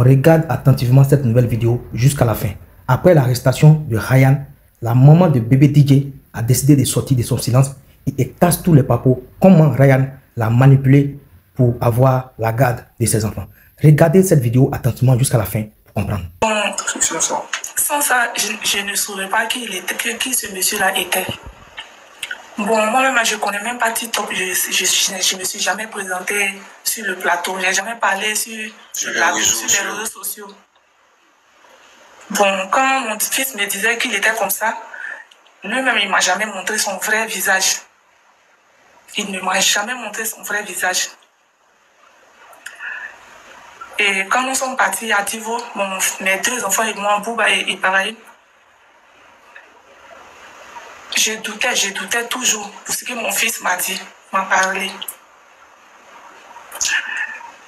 regarde attentivement cette nouvelle vidéo jusqu'à la fin. Après l'arrestation de Ryan, la maman de bébé DJ a décidé de sortir de son silence et casse tous les papos comment Ryan l'a manipulé pour avoir la garde de ses enfants. Regardez cette vidéo attentivement jusqu'à la fin pour comprendre. Sans ça, je ne saurais pas qui ce monsieur-là était. Bon, moi-même, je ne connais même pas TikTok. Je ne me suis jamais présenté sur le plateau. Je n'ai jamais parlé sur les réseaux sociaux. Bon, quand mon fils me disait qu'il était comme ça, lui-même, il ne m'a jamais montré son vrai visage. Il ne m'a jamais montré son vrai visage. Et quand nous sommes partis à Divo, mes deux enfants et moi, Bouba et Ibrahim, je doutais toujours pour ce que mon fils m'a dit, m'a parlé.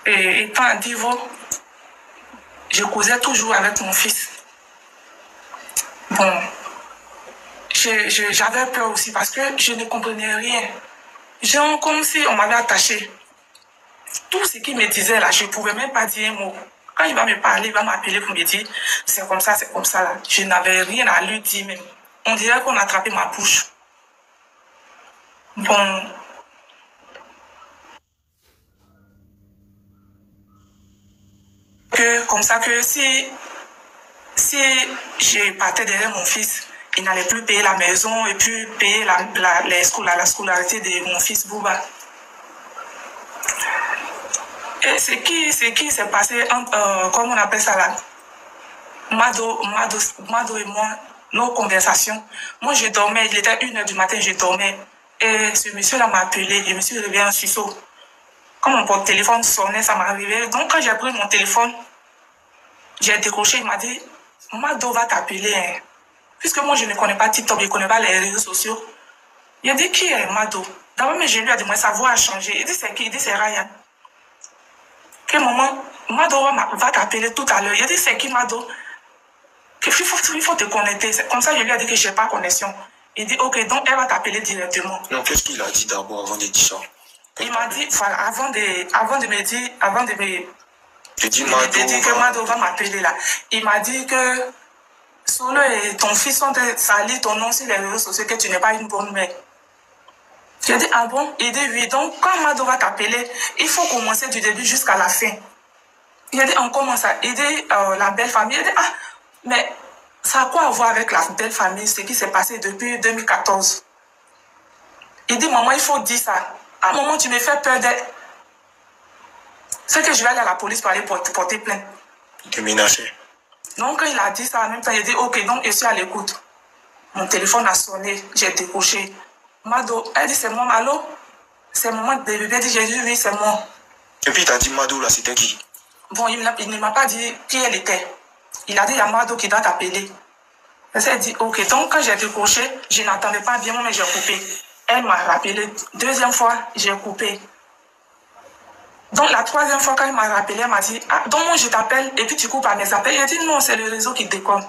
Et étant à Divo, je causais toujours avec mon fils. Bon, j'avais peur aussi parce que je ne comprenais rien. Genre comme si on m'avait attaché. Tout ce qu'il me disait là, je ne pouvais même pas dire un mot. Quand il va me parler, il va m'appeler pour me dire c'est comme ça là. Je n'avais rien à lui dire même. On dirait qu'on a attrapé ma bouche. Bon. Comme ça que si je partais derrière mon fils, il n'allait plus payer la maison et puis payer la scolarité de mon fils Bouba. Et ce qui s'est passé entre, comment on appelle ça là, Mado et moi, nos conversations. Moi, je dormais, il était 1h du matin, je dormais. Et ce monsieur-là m'a appelé, je me suis réveillée en sursaut. Quand mon téléphone sonnait, ça m'a réveillée. Donc, quand j'ai pris mon téléphone, j'ai décroché, il m'a dit, Mado va t'appeler. Hein. Puisque moi, je ne connais pas TikTok, je ne connais pas les réseaux sociaux. Il a dit, qui est Mado? D'abord, je lui ai dit, sa voix a changé. Il dit, c'est qui? Il dit, c'est Ryan. Que maman, Mado va t'appeler tout à l'heure. Il a dit, c'est qui Mado? Il faut te connecter. Comme ça, je lui ai dit que je n'ai pas connexion. Il dit, ok, donc elle va t'appeler directement. Non, qu'est-ce qu'il a dit d'abord avant de dire ça? Il m'a dit, voilà, avant de me dire que Mado va m'appeler là, il m'a dit que Solo et ton fils ont sali ton nom sur les réseaux sociaux, que tu n'es pas une bonne mère. J'ai dit, ah bon? Il dit, oui. Donc, quand Mado va t'appeler, il faut commencer du début jusqu'à la fin. Il a dit, on commence ça. Il dit, la belle famille. Il dit, ah, mais ça a quoi à voir avec la belle famille, ce qui s'est passé depuis 2014? Il dit, maman, il faut dire ça. À un moment, tu me fais peur d'être. C'est que je vais aller à la police pour aller porter plainte. Tu menacé. Donc, quand il a dit ça, en même temps, il a dit, ok, donc je suis à l'écoute. Mon téléphone a sonné, j'ai décroché. Mado, elle dit, c'est moi, allô? C'est maman de bébé. Elle dit, j'ai dit, oui, c'est moi. Et puis, il t'a dit, Mado, là, c'était qui? Bon, il ne m'a pas dit qui elle était. Il a dit, il y a Mado qui doit t'appeler. Elle s'est dit, ok, donc quand j'ai décroché, je n'entendais pas bien, mais j'ai coupé. Elle m'a rappelé. Deuxième fois, j'ai coupé. Donc la troisième fois, quand elle m'a rappelé, elle m'a dit, ah, donc moi je t'appelle et puis tu coupes à mes appels. J'ai dit, non, c'est le réseau qui déconne.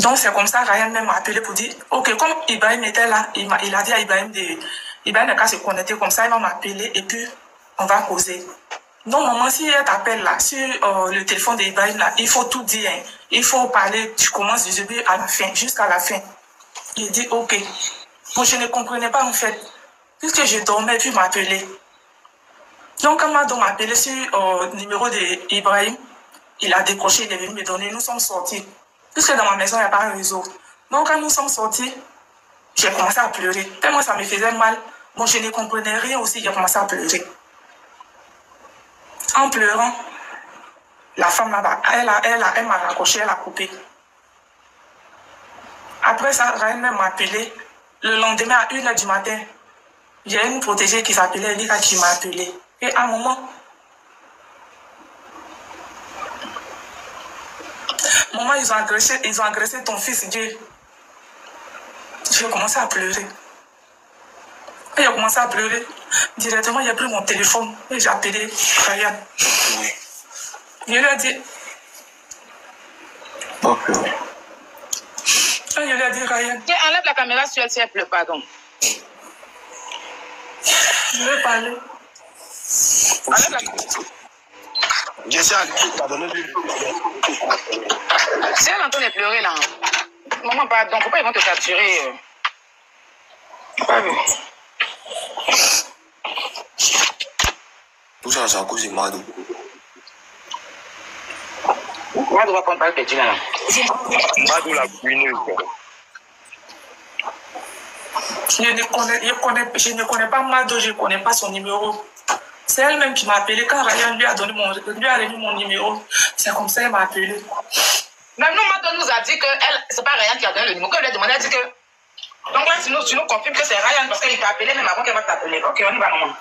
Donc c'est comme ça, Ryan m'a appelé pour dire, ok, comme Ibrahim était là, il a dit à Ibrahim n'a qu'à se connecter comme ça, il va m'appeler et puis on va causer. Donc maman, si elle t'appelle là, sur le téléphone d'Ibrahim là, il faut tout dire. Hein. Il faut parler, tu commences du début à la fin, jusqu'à la fin. Il dit, ok. Moi je ne comprenais pas en fait. Puisque je dormais, puis m'appeler. Donc, quand Mado m'a appelé sur le numéro d'Ibrahim, il a décroché, il est venu me donner. Nous sommes sortis. Puisque dans ma maison, il n'y a pas de réseau. Donc, quand nous sommes sortis, j'ai commencé à pleurer. Tellement ça me faisait mal. Bon, je ne comprenais rien aussi, j'ai commencé à pleurer. En pleurant, la femme là-bas, elle m'a raccroché, elle a coupé. Après ça, Ryan m'a appelé. Le lendemain, à 1h du matin, j'ai une protégée qui s'appelait Lika qui m'a appelé. Et à un moment, maman, ils ont agressé ton fils, Dieu. J'ai commencé à pleurer. Et j'ai commencé à pleurer. Directement, j'ai pris mon téléphone et j'ai appelé Ryan. Oui. Je lui ai dit. Ok. Je lui ai dit, Ryan. Enlève la caméra sur elle, s'il te plaît, pardon. Je vais parler. Enlève la caméra. Jessie a t'a donné du... Si elle est en train de pleurer là, maman, pardon, pourquoi ils vont te capturer? Pas vu. Tout ça, c'est à cause de Mado. Mado va prendre pas le petit là. Mado la ruineuse. Je ne connais pas Mado, je ne connais pas son numéro. C'est elle-même qui m'a appelé quand Ryan lui a remis mon numéro. C'est comme ça qu'elle m'a appelé. Même nous, Mado nous a dit que c'est pas Ryan qui a donné le numéro. Quand elle lui a demandé, elle a dit que. Donc là, tu nous confirmes que c'est Ryan parce qu'il t'a appelé même avant qu'elle va t'appeler. Ok, on y va, maman.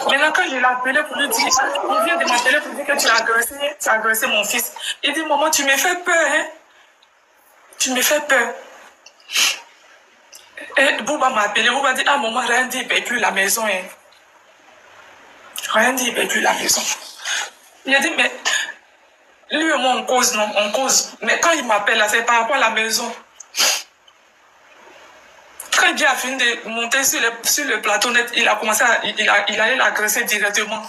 Maintenant, quand je l'ai appelé pour lui dire, il vient de m'appeler pour dire que tu as agressé mon fils. Il dit, maman, tu me fais peur, hein? Tu me fais peur. Et Bouba m'a appelé, Bouba dit, ah maman, rien dit, il ne paye plus la maison. Hein. Rien dit, il ne paye plus la maison. Il a dit, mais lui et moi, on cause, non, on cause. Mais quand il m'appelle, là, c'est par rapport à la maison. Quand il a fini de monter sur le plateau net, il a commencé à, il allait l'agresser directement.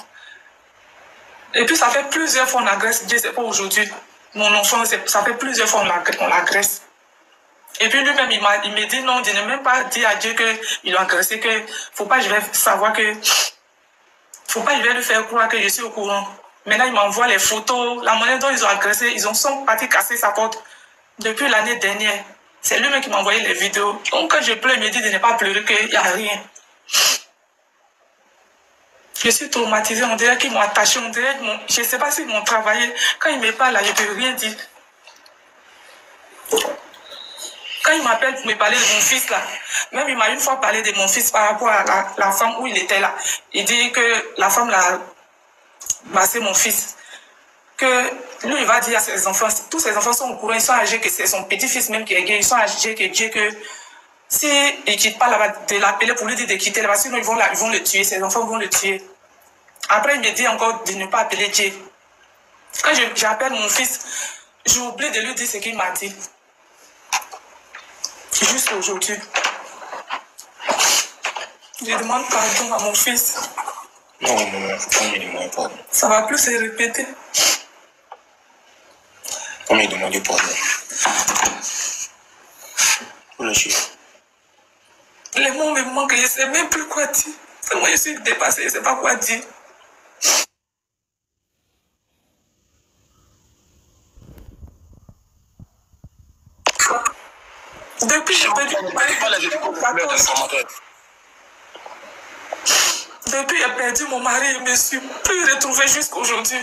Et puis ça fait plusieurs fois qu'on agresse, Dieu, c'est pas aujourd'hui. Mon enfant, ça fait plusieurs fois qu'on l'agresse. Et puis lui-même, il me dit non, je n'ai même pas dit à Dieu qu'il a agressé, que faut pas, je vais savoir que, faut pas, je vais lui faire croire que je suis au courant. Maintenant, il m'envoie les photos, la manière dont ils ont agressé, ils sont partis casser sa porte depuis l'année dernière. C'est lui-même qui m'a envoyé les vidéos. Donc quand je pleure, il me dit de ne pas pleurer, qu'il n'y a rien. Je suis traumatisée, on dirait qu'ils m'ont attaché, on dirait je ne sais pas s'ils m'ont travaillé. Quand il me parle là, je ne peux rien dire. Quand il m'appelle pour me parler de mon fils là, même il m'a une fois parlé de mon fils par rapport à la femme où il était là. Il dit que la femme là, bah, c'est mon fils. Que lui, il va dire à ses enfants, tous ses enfants sont au courant, ils sont âgés, que c'est son petit-fils même qui est gay, ils sont âgés que Dieu, que s'il ne quitte pas là-bas, de l'appeler pour lui dire de quitter là-bas, sinon ils vont le tuer, ses enfants vont le tuer. Après, il me dit encore de ne pas appeler Dieu. Quand j'appelle mon fils, j'oublie de lui dire ce qu'il m'a dit. Juste aujourd'hui. Je demande pardon à mon fils. Non, faut pas me demander pardon. Ça ne va plus se répéter. Faut me demander pardon. Faut lâcher. Les mots me manquent, je ne sais même plus quoi dire. Moi, je suis dépassée, je ne sais pas quoi dire. Depuis que j'ai perdu mon mari, depuis que j'ai perdu mon mari, je ne me suis plus retrouvée jusqu'à aujourd'hui.